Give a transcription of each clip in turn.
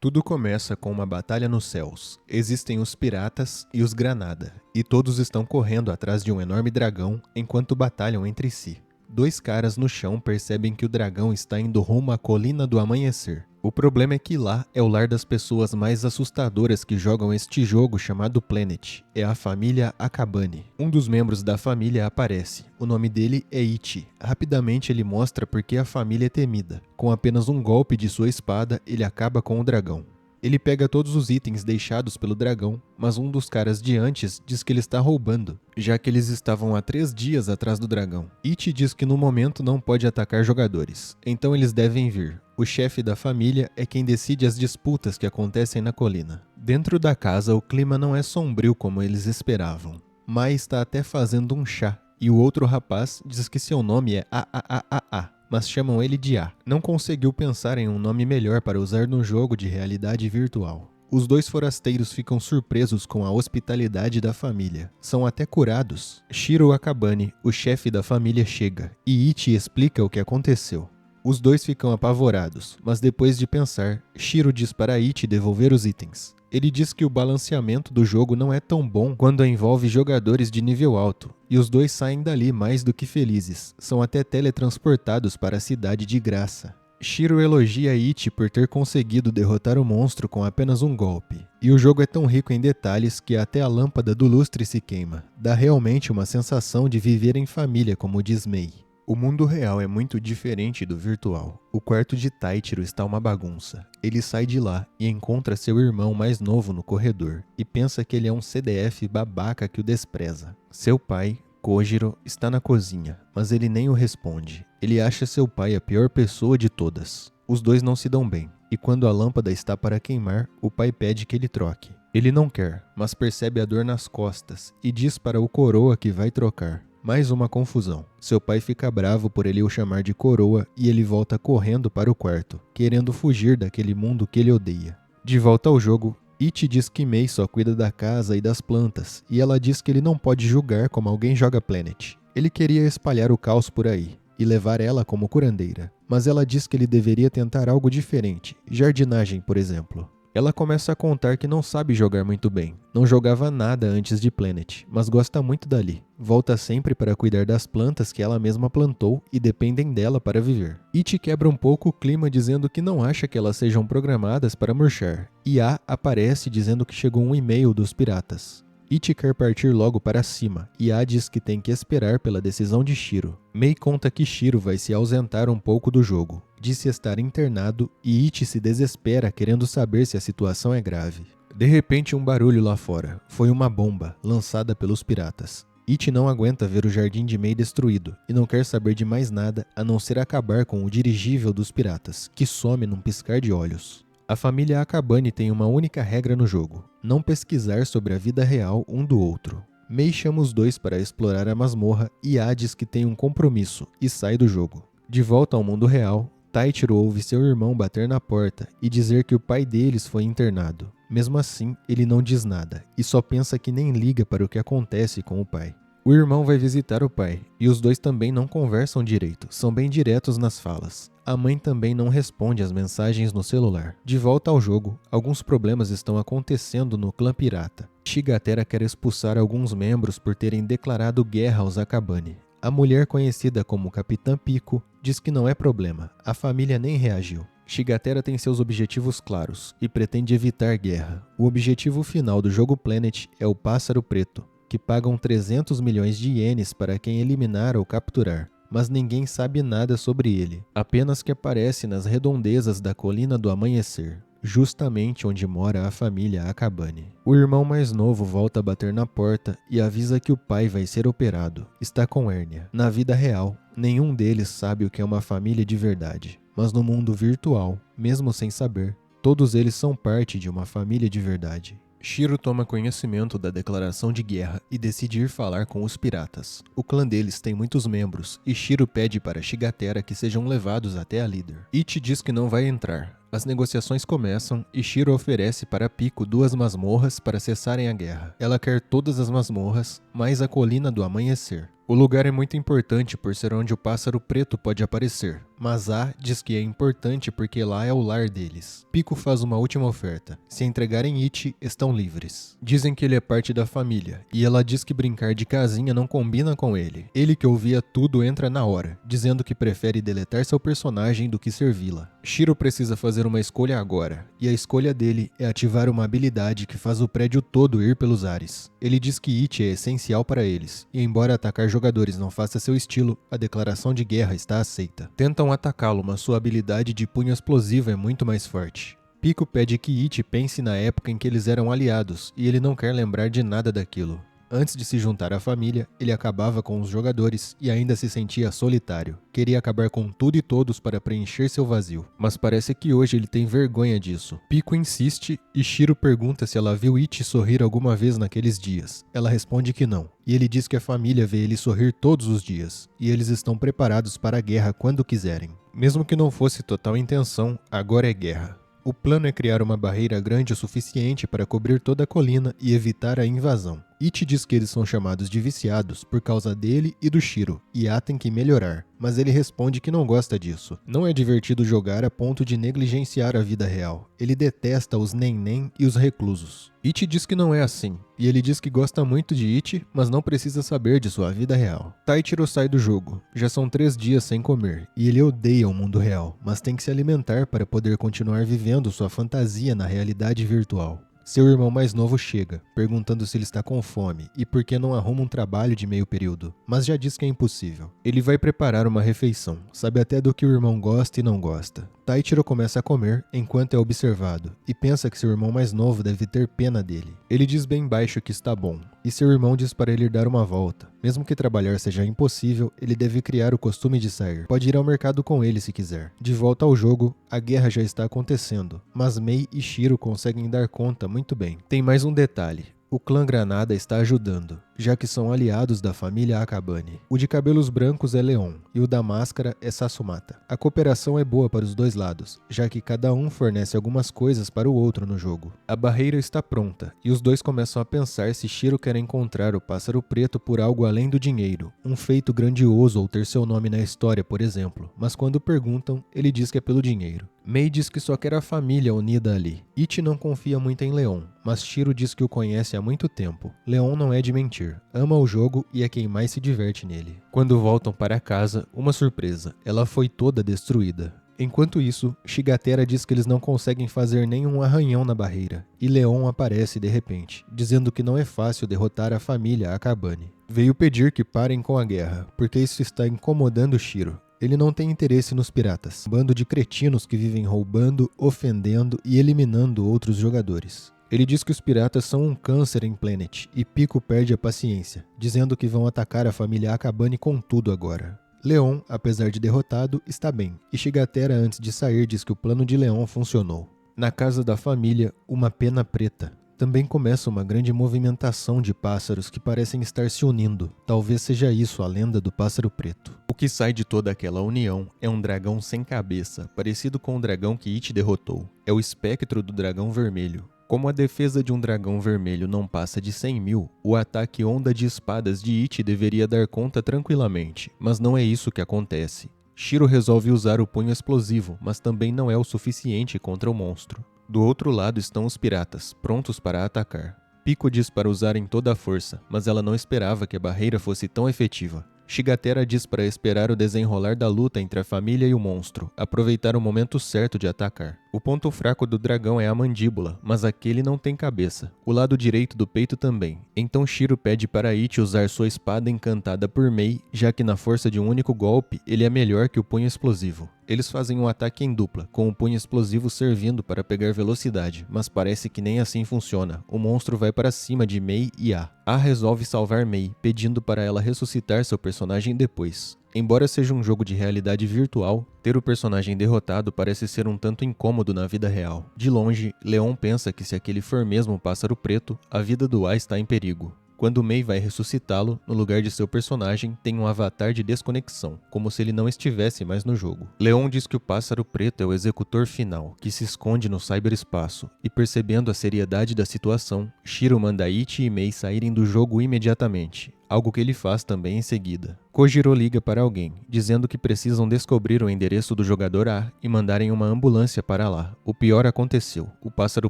Tudo começa com uma batalha nos céus. Existem os piratas e os Granada, e todos estão correndo atrás de um enorme dragão enquanto batalham entre si. Dois caras no chão percebem que o dragão está indo rumo à Colina do Amanhecer. O problema é que lá é o lar das pessoas mais assustadoras que jogam este jogo chamado Planet. É a família Akabane. Um dos membros da família aparece. O nome dele é Ichi. Rapidamente ele mostra porque a família é temida. Com apenas um golpe de sua espada, ele acaba com o dragão. Ele pega todos os itens deixados pelo dragão, mas um dos caras de antes diz que ele está roubando, já que eles estavam há 3 dias atrás do dragão. Ichi diz que no momento não pode atacar jogadores, então eles devem vir. O chefe da família é quem decide as disputas que acontecem na colina. Dentro da casa, o clima não é sombrio como eles esperavam. Mai está até fazendo um chá, e o outro rapaz diz que seu nome é A, mas chamam ele de A. Não conseguiu pensar em um nome melhor para usar num jogo de realidade virtual. Os dois forasteiros ficam surpresos com a hospitalidade da família. São até curados. Shiro Akabane, o chefe da família, chega, e Ichi explica o que aconteceu. Os dois ficam apavorados, mas depois de pensar, Shiro diz para Ichi devolver os itens. Ele diz que o balanceamento do jogo não é tão bom quando envolve jogadores de nível alto, e os dois saem dali mais do que felizes, são até teletransportados para a cidade de graça. Shiro elogia Ichi por ter conseguido derrotar o monstro com apenas um golpe, e o jogo é tão rico em detalhes que até a lâmpada do lustre se queima. Dá realmente uma sensação de viver em família, como diz Mei. O mundo real é muito diferente do virtual. O quarto de Taichiro está uma bagunça. Ele sai de lá e encontra seu irmão mais novo no corredor e pensa que ele é um CDF babaca que o despreza. Seu pai, Kojiro, está na cozinha, mas ele nem o responde. Ele acha seu pai a pior pessoa de todas. Os dois não se dão bem, e quando a lâmpada está para queimar, o pai pede que ele troque. Ele não quer, mas percebe a dor nas costas e diz para o coroa que vai trocar. Mais uma confusão. Seu pai fica bravo por ele o chamar de coroa e ele volta correndo para o quarto, querendo fugir daquele mundo que ele odeia. De volta ao jogo, Ichi diz que Mei só cuida da casa e das plantas, e ela diz que ele não pode julgar como alguém joga Planet. Ele queria espalhar o caos por aí e levar ela como curandeira, mas ela diz que ele deveria tentar algo diferente, jardinagem, por exemplo. Ela começa a contar que não sabe jogar muito bem. Não jogava nada antes de Planet, mas gosta muito dali. Volta sempre para cuidar das plantas que ela mesma plantou e dependem dela para viver. Ichi quebra um pouco o clima dizendo que não acha que elas sejam programadas para murchar. E A aparece dizendo que chegou um e-mail dos piratas. Ichi quer partir logo para cima, e A diz que tem que esperar pela decisão de Shiro. Mei conta que Shiro vai se ausentar um pouco do jogo. Disse estar internado e Ichi se desespera querendo saber se a situação é grave. De repente um barulho lá fora. Foi uma bomba, lançada pelos piratas. Ichi não aguenta ver o jardim de Mei destruído e não quer saber de mais nada a não ser acabar com o dirigível dos piratas, que some num piscar de olhos. A família Akabane tem uma única regra no jogo: não pesquisar sobre a vida real um do outro. Mei chama os dois para explorar a masmorra e A diz que tem um compromisso e sai do jogo. De volta ao mundo real, Taichiro ouve seu irmão bater na porta e dizer que o pai deles foi internado. Mesmo assim, ele não diz nada e só pensa que nem liga para o que acontece com o pai. O irmão vai visitar o pai e os dois também não conversam direito, são bem diretos nas falas. A mãe também não responde às mensagens no celular. De volta ao jogo, alguns problemas estão acontecendo no clã pirata. Shigatera quer expulsar alguns membros por terem declarado guerra aos Akabane. A mulher conhecida como Capitã Pico diz que não é problema, a família nem reagiu. Shigatera tem seus objetivos claros e pretende evitar guerra. O objetivo final do jogo Planet é o Pássaro Preto, que pagam 300 milhões de ienes para quem eliminar ou capturar. Mas ninguém sabe nada sobre ele, apenas que aparece nas redondezas da Colina do Amanhecer, justamente onde mora a família Akabane. O irmão mais novo volta a bater na porta e avisa que o pai vai ser operado. Está com hérnia. Na vida real, nenhum deles sabe o que é uma família de verdade, mas no mundo virtual, mesmo sem saber, todos eles são parte de uma família de verdade. Shiro toma conhecimento da declaração de guerra e decide ir falar com os piratas. O clã deles tem muitos membros e Shiro pede para Shigatera que sejam levados até a líder. Ichi diz que não vai entrar. As negociações começam e Shiro oferece para Pico 2 masmorras para cessarem a guerra. Ela quer todas as masmorras, mais a Colina do Amanhecer. O lugar é muito importante por ser onde o pássaro preto pode aparecer, mas A diz que é importante porque lá é o lar deles. Pico faz uma última oferta. Se entregarem It, estão livres. Dizem que ele é parte da família, e ela diz que brincar de casinha não combina com ele. Ele que ouvia tudo entra na hora, dizendo que prefere deletar seu personagem do que servi-la. Shiro precisa fazer uma escolha agora, e a escolha dele é ativar uma habilidade que faz o prédio todo ir pelos ares. Ele diz que It é essencial para eles, e embora atacar jogadores não faça seu estilo, a declaração de guerra está aceita. Tentam atacá-lo, mas sua habilidade de punho explosivo é muito mais forte. Pico pede que It pense na época em que eles eram aliados, e ele não quer lembrar de nada daquilo. Antes de se juntar à família, ele acabava com os jogadores e ainda se sentia solitário. Queria acabar com tudo e todos para preencher seu vazio, mas parece que hoje ele tem vergonha disso. Pico insiste e Shiro pergunta se ela viu It sorrir alguma vez naqueles dias. Ela responde que não, e ele diz que a família vê ele sorrir todos os dias, e eles estão preparados para a guerra quando quiserem. Mesmo que não fosse total intenção, agora é guerra. O plano é criar uma barreira grande o suficiente para cobrir toda a colina e evitar a invasão. It diz que eles são chamados de viciados por causa dele e do Shiro, e A tem que melhorar, mas ele responde que não gosta disso. Não é divertido jogar a ponto de negligenciar a vida real. Ele detesta os nem-nem e os reclusos. It diz que não é assim, e ele diz que gosta muito de It, mas não precisa saber de sua vida real. Taichiro sai do jogo. Já são 3 dias sem comer, e ele odeia o mundo real, mas tem que se alimentar para poder continuar vivendo sua fantasia na realidade virtual. Seu irmão mais novo chega, perguntando se ele está com fome e por que não arruma um trabalho de meio período, mas já diz que é impossível. Ele vai preparar uma refeição, sabe até do que o irmão gosta e não gosta. Taichiro começa a comer enquanto é observado e pensa que seu irmão mais novo deve ter pena dele. Ele diz bem baixo que está bom, e seu irmão diz para ele dar uma volta. Mesmo que trabalhar seja impossível, ele deve criar o costume de sair. Pode ir ao mercado com ele se quiser. De volta ao jogo, a guerra já está acontecendo, mas Mei e Shiro conseguem dar conta muito bem. Tem mais um detalhe. O clã Granada está ajudando, já que são aliados da família Akabane. O de cabelos brancos é Leon e o da máscara é Sasumata. A cooperação é boa para os dois lados, já que cada um fornece algumas coisas para o outro no jogo. A barreira está pronta e os dois começam a pensar se Shiro quer encontrar o pássaro preto por algo além do dinheiro, um feito grandioso ou ter seu nome na história, por exemplo, mas quando perguntam, ele diz que é pelo dinheiro. Mei diz que só quer a família unida ali. It não confia muito em Leon, mas Shiro diz que o conhece há muito tempo. Leon não é de mentir, ama o jogo e é quem mais se diverte nele. Quando voltam para casa, uma surpresa, ela foi toda destruída. Enquanto isso, Shigatera diz que eles não conseguem fazer nenhum arranhão na barreira, e Leon aparece de repente, dizendo que não é fácil derrotar a família Akabane. Veio pedir que parem com a guerra, porque isso está incomodando Shiro. Ele não tem interesse nos piratas, um bando de cretinos que vivem roubando, ofendendo e eliminando outros jogadores. Ele diz que os piratas são um câncer em Planet e Pico perde a paciência, dizendo que vão atacar a família Akabane com tudo agora. Leon, apesar de derrotado, está bem, e Shigatera antes de sair diz que o plano de Leon funcionou. Na casa da família, uma pena preta. Também começa uma grande movimentação de pássaros que parecem estar se unindo. Talvez seja isso a lenda do pássaro preto. O que sai de toda aquela união é um dragão sem cabeça, parecido com o dragão que It derrotou. É o espectro do dragão vermelho. Como a defesa de um dragão vermelho não passa de 100.000, o ataque onda de espadas de It deveria dar conta tranquilamente, mas não é isso que acontece. Shiro resolve usar o punho explosivo, mas também não é o suficiente contra o monstro. Do outro lado estão os piratas, prontos para atacar. Pico diz para usarem toda a força, mas ela não esperava que a barreira fosse tão efetiva. Shigatera diz para esperar o desenrolar da luta entre a família e o monstro, aproveitar o momento certo de atacar. O ponto fraco do dragão é a mandíbula, mas aquele não tem cabeça. O lado direito do peito também. Então Shiro pede para It usar sua espada encantada por Mei, já que na força de um único golpe, ele é melhor que o punho explosivo. Eles fazem um ataque em dupla, com o punho explosivo servindo para pegar velocidade, mas parece que nem assim funciona. O monstro vai para cima de Mei e A resolve salvar Mei, pedindo para ela ressuscitar seu personagem depois. Embora seja um jogo de realidade virtual, ter o personagem derrotado parece ser um tanto incômodo na vida real. De longe, Leon pensa que se aquele for mesmo o pássaro preto, a vida do A está em perigo. Quando Mei vai ressuscitá-lo, no lugar de seu personagem, tem um avatar de desconexão, como se ele não estivesse mais no jogo. Leon diz que o pássaro preto é o executor final, que se esconde no cyberespaço, e percebendo a seriedade da situação, Shiro manda Ichi e Mei saírem do jogo imediatamente, algo que ele faz também em seguida. Kojiro liga para alguém, dizendo que precisam descobrir o endereço do jogador A e mandarem uma ambulância para lá. O pior aconteceu, o pássaro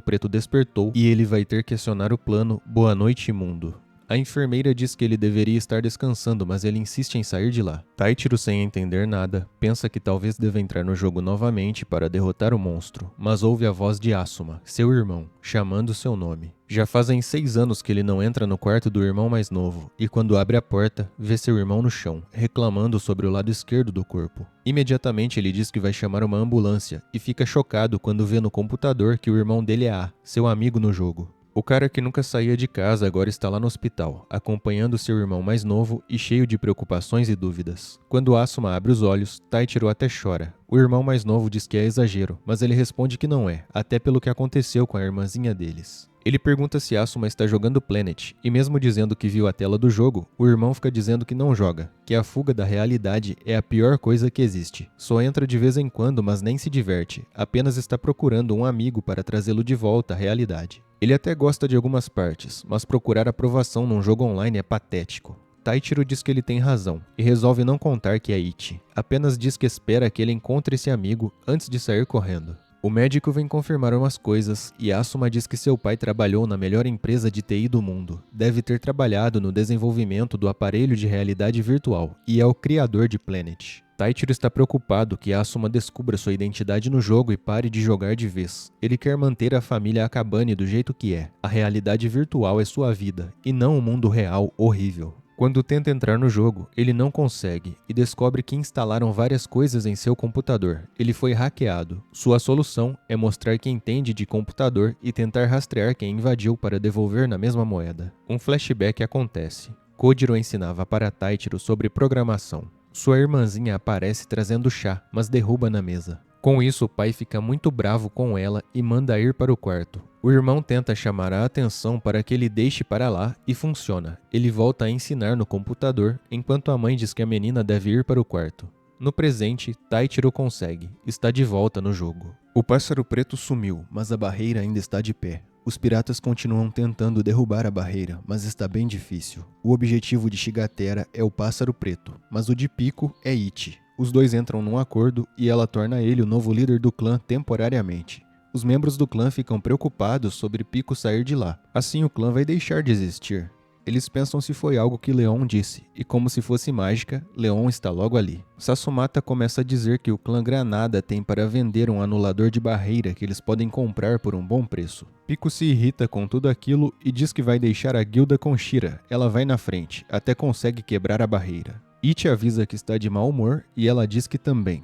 preto despertou e ele vai ter que acionar o plano Boa Noite Mundo. A enfermeira diz que ele deveria estar descansando, mas ele insiste em sair de lá. Taichiro, sem entender nada, pensa que talvez deva entrar no jogo novamente para derrotar o monstro, mas ouve a voz de Asuma, seu irmão, chamando seu nome. Já fazem 6 anos que ele não entra no quarto do irmão mais novo, e quando abre a porta, vê seu irmão no chão, reclamando sobre o lado esquerdo do corpo. Imediatamente ele diz que vai chamar uma ambulância, e fica chocado quando vê no computador que o irmão dele é A, seu amigo no jogo. O cara que nunca saía de casa agora está lá no hospital, acompanhando seu irmão mais novo e cheio de preocupações e dúvidas. Quando Asuma abre os olhos, Taichiro até chora. O irmão mais novo diz que é exagero, mas ele responde que não é, até pelo que aconteceu com a irmãzinha deles. Ele pergunta se Asuma está jogando Planet, e mesmo dizendo que viu a tela do jogo, o irmão fica dizendo que não joga, que a fuga da realidade é a pior coisa que existe. Só entra de vez em quando, mas nem se diverte, apenas está procurando um amigo para trazê-lo de volta à realidade. Ele até gosta de algumas partes, mas procurar aprovação num jogo online é patético. Taichiro diz que ele tem razão, e resolve não contar que é Ichi, apenas diz que espera que ele encontre esse amigo antes de sair correndo. O médico vem confirmar umas coisas e Asuma diz que seu pai trabalhou na melhor empresa de TI do mundo. Deve ter trabalhado no desenvolvimento do aparelho de realidade virtual e é o criador de Planet. Taichiro está preocupado que Asuma descubra sua identidade no jogo e pare de jogar de vez. Ele quer manter a família Akabane do jeito que é. A realidade virtual é sua vida e não o mundo real horrível. Quando tenta entrar no jogo, ele não consegue e descobre que instalaram várias coisas em seu computador. Ele foi hackeado. Sua solução é mostrar que entende de computador e tentar rastrear quem invadiu para devolver na mesma moeda. Um flashback acontece. Kojiro ensinava para Taichiro sobre programação. Sua irmãzinha aparece trazendo chá, mas derruba na mesa. Com isso, o pai fica muito bravo com ela e manda ir para o quarto. O irmão tenta chamar a atenção para que ele deixe para lá e funciona. Ele volta a ensinar no computador, enquanto a mãe diz que a menina deve ir para o quarto. No presente, Taichiro consegue. Está de volta no jogo. O pássaro preto sumiu, mas a barreira ainda está de pé. Os piratas continuam tentando derrubar a barreira, mas está bem difícil. O objetivo de Shigatera é o pássaro preto, mas o de Pico é Ichi. Os dois entram num acordo e ela torna ele o novo líder do clã temporariamente. Os membros do clã ficam preocupados sobre Pico sair de lá. Assim o clã vai deixar de existir. Eles pensam se foi algo que Leon disse, e como se fosse mágica, Leon está logo ali. Sasumata começa a dizer que o clã Granada tem para vender um anulador de barreira que eles podem comprar por um bom preço. Pico se irrita com tudo aquilo e diz que vai deixar a guilda com Shira. Ela vai na frente, até consegue quebrar a barreira. Ichi avisa que está de mau humor e ela diz que também.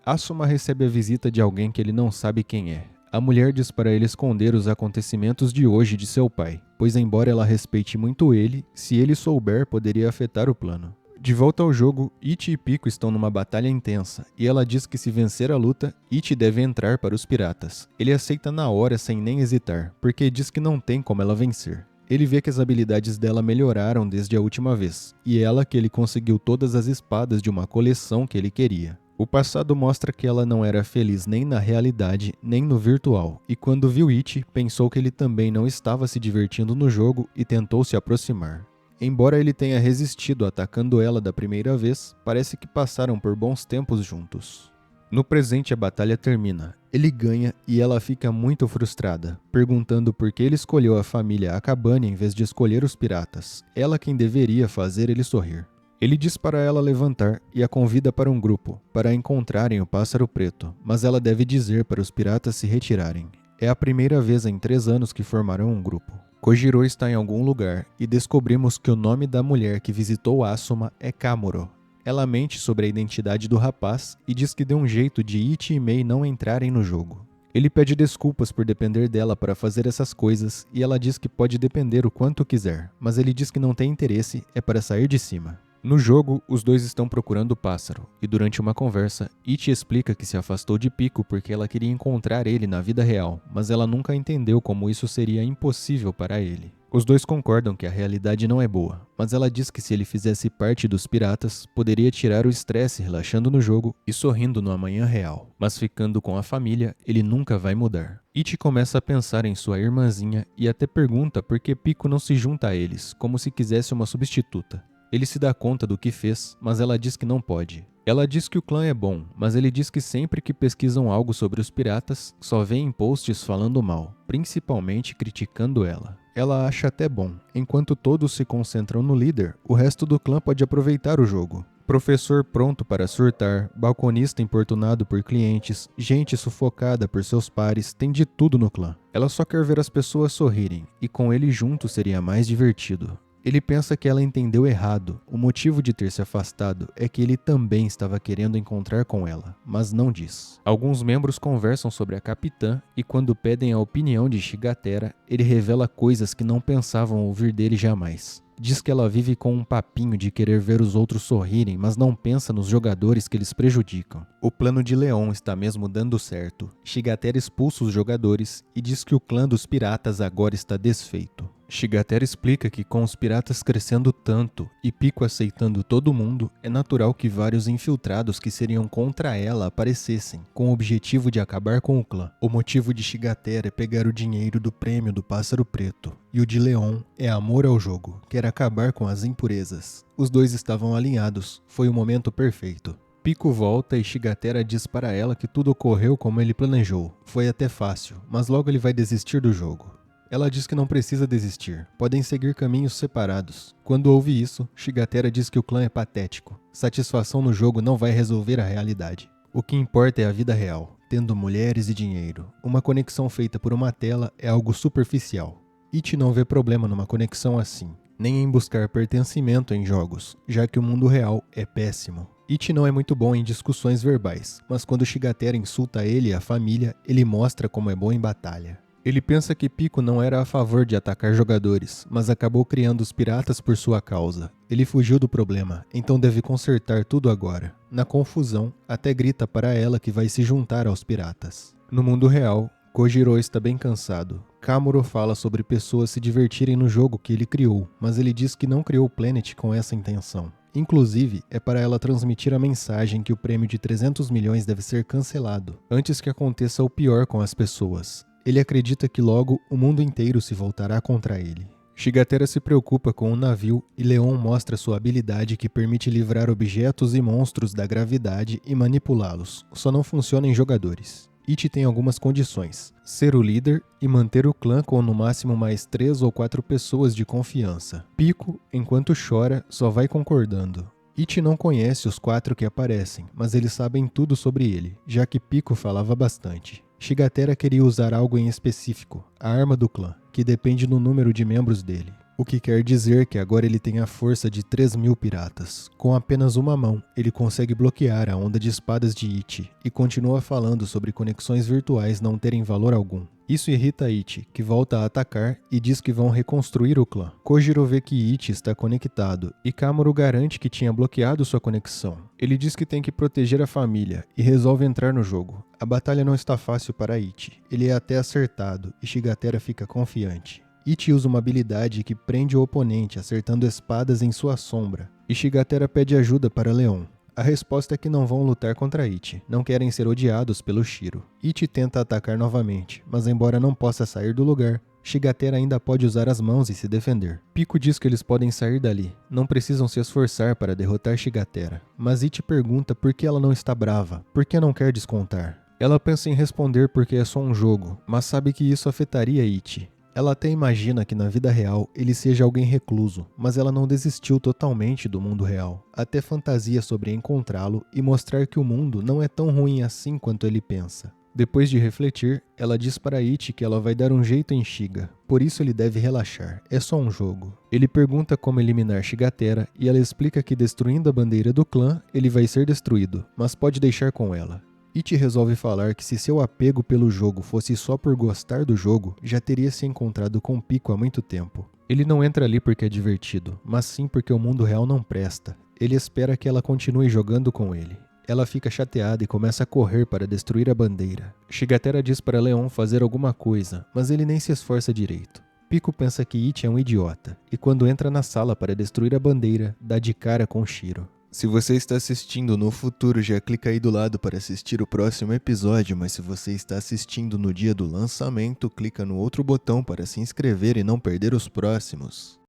Asuma recebe a visita de alguém que ele não sabe quem é. A mulher diz para ele esconder os acontecimentos de hoje de seu pai, pois embora ela respeite muito ele, se ele souber poderia afetar o plano. De volta ao jogo, Ichi e Pico estão numa batalha intensa, e ela diz que se vencer a luta, Ichi deve entrar para os piratas. Ele aceita na hora sem nem hesitar, porque diz que não tem como ela vencer. Ele vê que as habilidades dela melhoraram desde a última vez, e ela que ele conseguiu todas as espadas de uma coleção que ele queria. O passado mostra que ela não era feliz nem na realidade, nem no virtual, e quando viu Ichi, pensou que ele também não estava se divertindo no jogo e tentou se aproximar. Embora ele tenha resistido atacando ela da primeira vez, parece que passaram por bons tempos juntos. No presente a batalha termina, ele ganha e ela fica muito frustrada, perguntando por que ele escolheu a família Akabane em vez de escolher os piratas, ela quem deveria fazer ele sorrir. Ele diz para ela levantar e a convida para um grupo, para encontrarem o pássaro preto, mas ela deve dizer para os piratas se retirarem. É a primeira vez em 3 anos que formarão um grupo. Kojiro está em algum lugar e descobrimos que o nome da mulher que visitou Asuma é Kamuro. Ela mente sobre a identidade do rapaz e diz que deu um jeito de Ichi e Mei não entrarem no jogo. Ele pede desculpas por depender dela para fazer essas coisas e ela diz que pode depender o quanto quiser, mas ele diz que não tem interesse, é para sair de cima. No jogo, os dois estão procurando o pássaro, e durante uma conversa, Ichi explica que se afastou de Pico porque ela queria encontrar ele na vida real, mas ela nunca entendeu como isso seria impossível para ele. Os dois concordam que a realidade não é boa, mas ela diz que se ele fizesse parte dos piratas, poderia tirar o estresse relaxando no jogo e sorrindo no amanhã real. Mas ficando com a família, ele nunca vai mudar. Ichi começa a pensar em sua irmãzinha e até pergunta por que Pico não se junta a eles, como se quisesse uma substituta. Ele se dá conta do que fez, mas ela diz que não pode. Ela diz que o clã é bom, mas ele diz que sempre que pesquisam algo sobre os piratas, só vêem posts falando mal, principalmente criticando ela. Ela acha até bom. Enquanto todos se concentram no líder, o resto do clã pode aproveitar o jogo. Professor pronto para surtar, balconista importunado por clientes, gente sufocada por seus pares, tem de tudo no clã. Ela só quer ver as pessoas sorrirem, e com ele junto seria mais divertido. Ele pensa que ela entendeu errado. O motivo de ter se afastado é que ele também estava querendo encontrar com ela, mas não diz. Alguns membros conversam sobre a capitã e quando pedem a opinião de Shigatera, ele revela coisas que não pensavam ouvir dele jamais. Diz que ela vive com um papinho de querer ver os outros sorrirem, mas não pensa nos jogadores que eles prejudicam. O plano de Leon está mesmo dando certo. Shigatera expulsa os jogadores e diz que o clã dos piratas agora está desfeito. Shigatera explica que com os piratas crescendo tanto e Pico aceitando todo mundo, é natural que vários infiltrados que seriam contra ela aparecessem, com o objetivo de acabar com o clã. O motivo de Shigatera é pegar o dinheiro do prêmio do Pássaro Preto, e o de Leon é amor ao jogo, quer acabar com as impurezas. Os dois estavam alinhados, foi o momento perfeito. Pico volta e Shigatera diz para ela que tudo ocorreu como ele planejou. Foi até fácil, mas logo ele vai desistir do jogo. Ela diz que não precisa desistir, podem seguir caminhos separados. Quando ouve isso, Shigatera diz que o clã é patético. Satisfação no jogo não vai resolver a realidade. O que importa é a vida real, tendo mulheres e dinheiro. Uma conexão feita por uma tela é algo superficial. Ichi não vê problema numa conexão assim, nem em buscar pertencimento em jogos, já que o mundo real é péssimo. Ichi não é muito bom em discussões verbais, mas quando Shigatera insulta ele e a família, ele mostra como é bom em batalha. Ele pensa que Pico não era a favor de atacar jogadores, mas acabou criando os piratas por sua causa. Ele fugiu do problema, então deve consertar tudo agora. Na confusão, até grita para ela que vai se juntar aos piratas. No mundo real, Kojiro está bem cansado. Kamuro fala sobre pessoas se divertirem no jogo que ele criou, mas ele diz que não criou o Planet com essa intenção. Inclusive, é para ela transmitir a mensagem que o prêmio de 300 milhões deve ser cancelado, antes que aconteça o pior com as pessoas. Ele acredita que logo o mundo inteiro se voltará contra ele. Shigatera se preocupa com o navio e Leon mostra sua habilidade que permite livrar objetos e monstros da gravidade e manipulá-los. Só não funciona em jogadores. Ichi tem algumas condições: ser o líder e manter o clã com no máximo mais 3 ou 4 pessoas de confiança. Pico, enquanto chora, só vai concordando. Ichi não conhece os 4 que aparecem, mas eles sabem tudo sobre ele, já que Pico falava bastante. Shigatera queria usar algo em específico, a arma do clã, que depende do número de membros dele. O que quer dizer que agora ele tem a força de 3.000 piratas. Com apenas uma mão, ele consegue bloquear a onda de espadas de Ichi e continua falando sobre conexões virtuais não terem valor algum. Isso irrita Ichi, que volta a atacar e diz que vão reconstruir o clã. Kojiro vê que Ichi está conectado e Kamuro garante que tinha bloqueado sua conexão. Ele diz que tem que proteger a família e resolve entrar no jogo. A batalha não está fácil para Ichi. Ele é até acertado e Shigatera fica confiante. Ichi usa uma habilidade que prende o oponente acertando espadas em sua sombra, e Shigatera pede ajuda para Leon. A resposta é que não vão lutar contra Ichi, não querem ser odiados pelo Shiro. Ichi tenta atacar novamente, mas embora não possa sair do lugar, Shigatera ainda pode usar as mãos e se defender. Pico diz que eles podem sair dali, não precisam se esforçar para derrotar Shigatera, mas Ichi pergunta por que ela não está brava, por que não quer descontar. Ela pensa em responder porque é só um jogo, mas sabe que isso afetaria Ichi. Ela até imagina que na vida real ele seja alguém recluso, mas ela não desistiu totalmente do mundo real. Até fantasia sobre encontrá-lo e mostrar que o mundo não é tão ruim assim quanto ele pensa. Depois de refletir, ela diz para Ichi que ela vai dar um jeito em Shiga, por isso ele deve relaxar, é só um jogo. Ele pergunta como eliminar Shigatera e ela explica que destruindo a bandeira do clã, ele vai ser destruído, mas pode deixar com ela. Ichi resolve falar que se seu apego pelo jogo fosse só por gostar do jogo, já teria se encontrado com Pico há muito tempo. Ele não entra ali porque é divertido, mas sim porque o mundo real não presta. Ele espera que ela continue jogando com ele. Ela fica chateada e começa a correr para destruir a bandeira. Shigatera diz para Leon fazer alguma coisa, mas ele nem se esforça direito. Pico pensa que Ichi é um idiota, e quando entra na sala para destruir a bandeira, dá de cara com Shiro. Se você está assistindo no futuro, já clica aí do lado para assistir o próximo episódio, mas se você está assistindo no dia do lançamento, clica no outro botão para se inscrever e não perder os próximos.